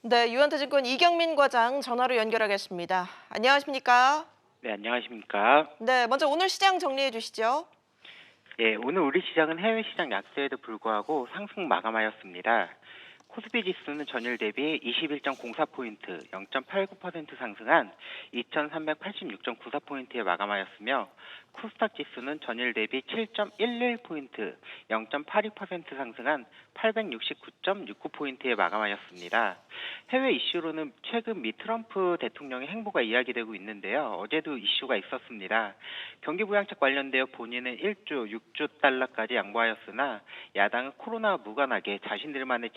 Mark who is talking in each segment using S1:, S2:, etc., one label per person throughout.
S1: 네, 유한타증권 이경민 과장 전화로 연결하겠습니다. 안녕하십니까?
S2: 네, 안녕하십니까.
S1: 네, 먼저 오늘 시장 정리해 주시죠.
S2: 예, 오늘 우리 시장은 해외 시장 약세에도 불구하고 상승 마감하였습니다. 코스피 지수는 전일 대비 21.04포인트, 0.89% 상승한 2386.94포인트에 마감하였으며 코스닥 지수는 전일 대비 7.11포인트, 0.82% 상승한 869.69포인트에 마감하였습니다. 해외 이슈로는 최근 미 트럼프 대통령의 행보가 이야기되고 있는데요. 어제도 이슈가 있었습니다. 경기 부양책 관련되어 본인은 1조 6조 달러까지 양보하였으나 야당은 코로나와 무관하게 자신들만의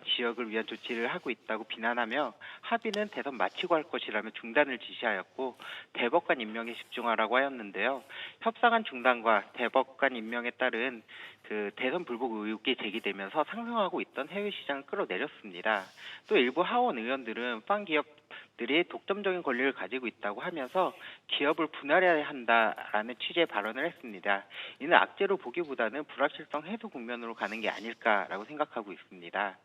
S2: 지역을 위한 조치를 하고 있다고 비난하며 합의는 대선 마치고 할 것이라며 중단을 지시하였고 대법관 임명에 집중하라고 하였는데요. 협상안 중단과 대법관 임명에 따른 대선 불복 의혹이 제기되면서 상승하고 있던 해외 시장을 끌어내렸습니다. 또 일부 하원 의원들은 빵 기업들이 독점적인 권리를 가지고 있다고 하면서 기업을 분할해야 한다라는 취지의 발언을 했습니다. 이는 악재로 보기보다는 불확실성 해소 국면으로 가는 게 아닐까라고 생각하고 있습니다.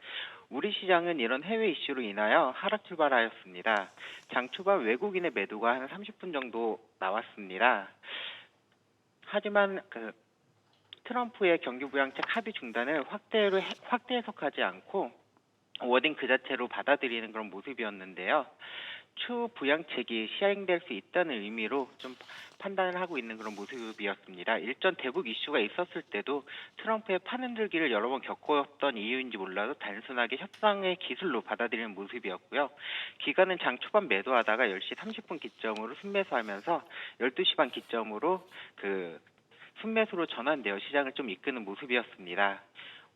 S2: 우리 시장은 이런 해외 이슈로 인하여 하락 출발하였습니다. 장 초반 외국인의 매도가 한 30분 정도 나왔습니다. 하지만 트럼프의 경기 부양책 합의 중단을 확대 해석하지 않고 워딩 그 자체로 받아들이는 그런 모습이었는데요. 추후 부양책이 시행될 수 있다는 의미로 좀 판단을 하고 있는 그런 모습이었습니다. 일전 대북 이슈가 있었을 때도 트럼프의 판 흔들기를 여러 번 겪었던 이유인지 몰라도 단순하게 협상의 기술로 받아들이는 모습이었고요. 기관은 장 초반 매도하다가 10시 30분 기점으로 순매수하면서 12시 반 기점으로 순매수로 전환되어 시장을 좀 이끄는 모습이었습니다.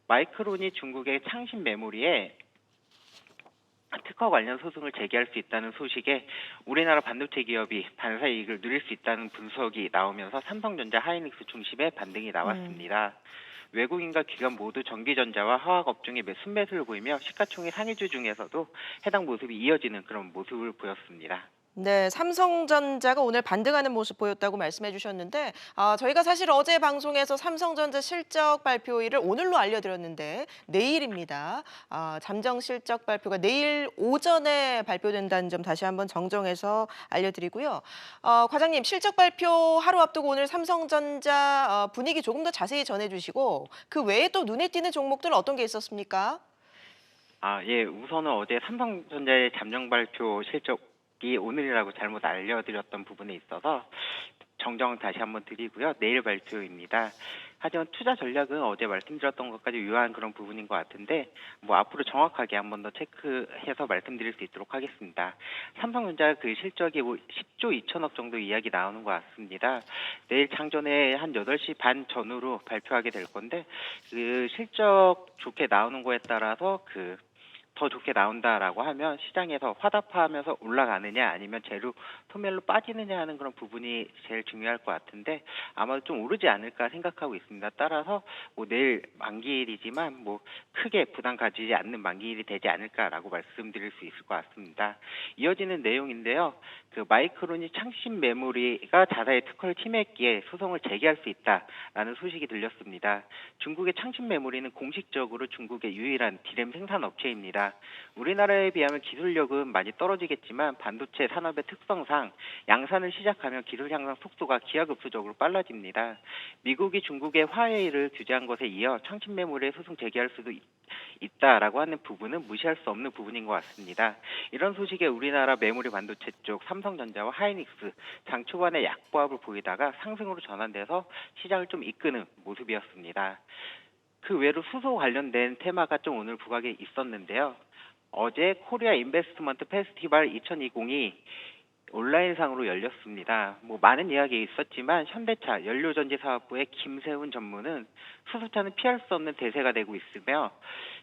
S2: 마이크론이 중국의 창신 메모리에 특허 관련 소송을 제기할 수 있다는 소식에 우리나라 반도체 기업이 반사 이익을 누릴 수 있다는 분석이 나오면서 삼성전자, 하이닉스 중심의 반등이
S1: 음.
S2: 나왔습니다. 외국인과 기관 모두 전기전자와 화학 업종에 순매수를 보이며 시가총액 상위주 중에서도 해당 모습이 이어지는 그런 모습을 보였습니다.
S1: 네, 삼성전자가 오늘 반등하는 모습 보였다고 말씀해 주셨는데, 저희가 사실 어제 방송에서 삼성전자 실적 발표일을 오늘로 알려드렸는데 내일입니다. 잠정 실적 발표가 내일 오전에 발표된다는 점 다시 한번 정정해서 알려드리고요. 과장님, 실적 발표 하루 앞두고 오늘 삼성전자 분위기 조금 더 자세히 전해주시고 그 외에 또 눈에 띄는 종목들 어떤 게 있었습니까?
S2: 예, 우선은 어제 삼성전자의 잠정 발표 실적이 오늘이라고 잘못 알려드렸던 부분에 있어서 정정 다시 한번 드리고요. 내일 발표입니다. 하지만 투자 전략은 어제 말씀드렸던 것까지 유효한 그런 부분인 것 같은데 앞으로 정확하게 한번 더 체크해서 말씀드릴 수 있도록 하겠습니다. 삼성전자 실적이 10조 2천억 정도 이야기 나오는 것 같습니다. 내일 장전에 한 8시 반 전후로 발표하게 될 건데 실적 좋게 나오는 거에 따라서 더 좋게 나온다라고 하면 시장에서 화답하면서 올라가느냐 아니면 재료 소멸로 빠지느냐 하는 그런 부분이 제일 중요할 것 같은데 아마도 좀 오르지 않을까 생각하고 있습니다. 따라서 내일 만기일이지만 크게 부담 가지지 않는 만기일이 되지 않을까라고 말씀드릴 수 있을 것 같습니다. 이어지는 내용인데요. 마이크론이 창신 메모리가 자사의 특허를 침해했기에 소송을 제기할 수 있다라는 소식이 들렸습니다. 중국의 창신 메모리는 공식적으로 중국의 유일한 디램 생산 업체입니다. 우리나라에 비하면 기술력은 많이 떨어지겠지만 반도체 산업의 특성상 양산을 시작하면 기술 향상 속도가 기하급수적으로 빨라집니다. 미국이 중국의 화웨이를 규제한 것에 이어 창신 메모리에 소송 제기할 수도 있다라고 하는 부분은 무시할 수 없는 부분인 것 같습니다. 이런 소식에 우리나라 메모리 반도체 쪽 삼성전자와 하이닉스 장 초반에 약보합을 보이다가 상승으로 전환돼서 시장을 좀 이끄는 모습이었습니다. 그 외로 수소 관련된 테마가 좀 오늘 부각에 있었는데요. 어제 코리아 인베스트먼트 페스티벌 2020이 온라인상으로 열렸습니다. 많은 이야기 있었지만 현대차 연료전지사업부의 김세훈 전무는 수소차는 피할 수 없는 대세가 되고 있으며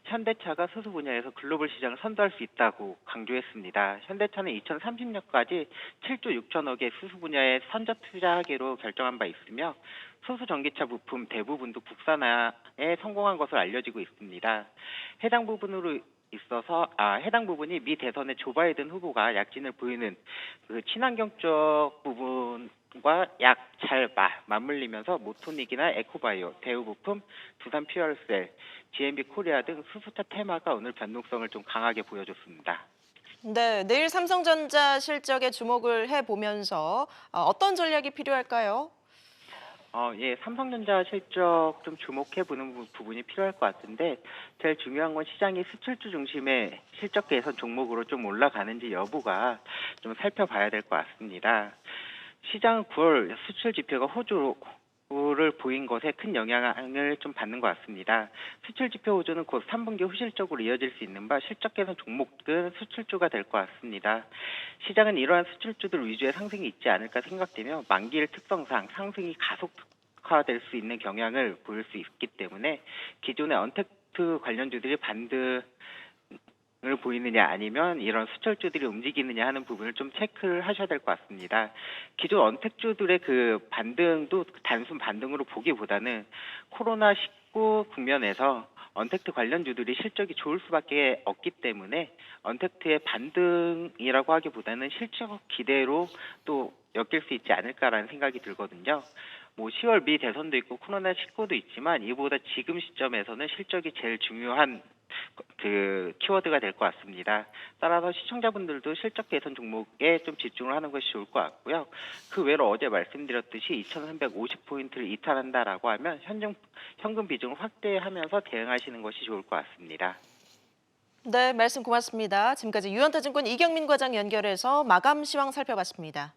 S2: 현대차가 수소 분야에서 글로벌 시장을 선도할 수 있다고 강조했습니다. 현대차는 2030년까지 7조 6천억의 수소 분야에 선적 투자하기로 결정한 바 있으며 수소 전기차 부품 대부분도 국산화에 성공한 것으로 알려지고 있습니다. 해당 부분으로 있어서 해당 부분이 미 대선의 조 바이든 후보가 약진을 보이는 그 친환경적 부분과 약 잘 맞물리면서 모토닉이나 에코바이오, 대우부품, 두산 퓨얼셀, GMB 코리아 등 수소차 테마가 오늘 변동성을 좀 강하게 보여줬습니다.
S1: 네, 내일 삼성전자 실적에 주목을 해보면서 어떤 전략이 필요할까요?
S2: 예, 삼성전자 실적 좀 주목해 보는 부분이 필요할 것 같은데, 제일 중요한 건 시장이 수출주 중심의 실적 개선 종목으로 좀 올라가는지 여부가 좀 살펴봐야 될 것 같습니다. 시장 9월 수출 지표가 호조를 보인 것에 큰 영향을 좀 받는 것 같습니다. 수출 지표 호조는 곧 3분기 후실적으로 이어질 수 있는 바 실적 개선 종목은 수출주가 될 것 같습니다. 시장은 이러한 수출주들 위주의 상승이 있지 않을까 생각되며 만기일 특성상 상승이 가속화될 수 있는 경향을 보일 수 있기 때문에 기존의 언택트 관련주들이 반등을 보이느냐 아니면 이런 수출주들이 움직이느냐 하는 부분을 좀 체크를 하셔야 될 것 같습니다. 기존 언택주들의 그 반등도 단순 반등으로 보기보다는 코로나19 국면에서 언택트 관련주들이 실적이 좋을 수밖에 없기 때문에 언택트의 반등이라고 하기보다는 실적 기대로 또 엮일 수 있지 않을까라는 생각이 들거든요. 뭐 10월 미 대선도 있고 코로나19도 있지만 이보다 지금 시점에서는 실적이 제일 중요한 그 키워드가 될 것 같습니다. 따라서 시청자분들도 실적 개선 종목에 좀 집중을 하는 것이 좋을 것 같고요. 그 외로 어제 말씀드렸듯이 2,350포인트를 이탈한다라고 하면 현금 비중을 확대하면서 대응하시는 것이 좋을 것 같습니다.
S1: 네, 말씀 고맙습니다. 지금까지 유연타증권 이경민 과장 연결해서 마감 시황 살펴봤습니다.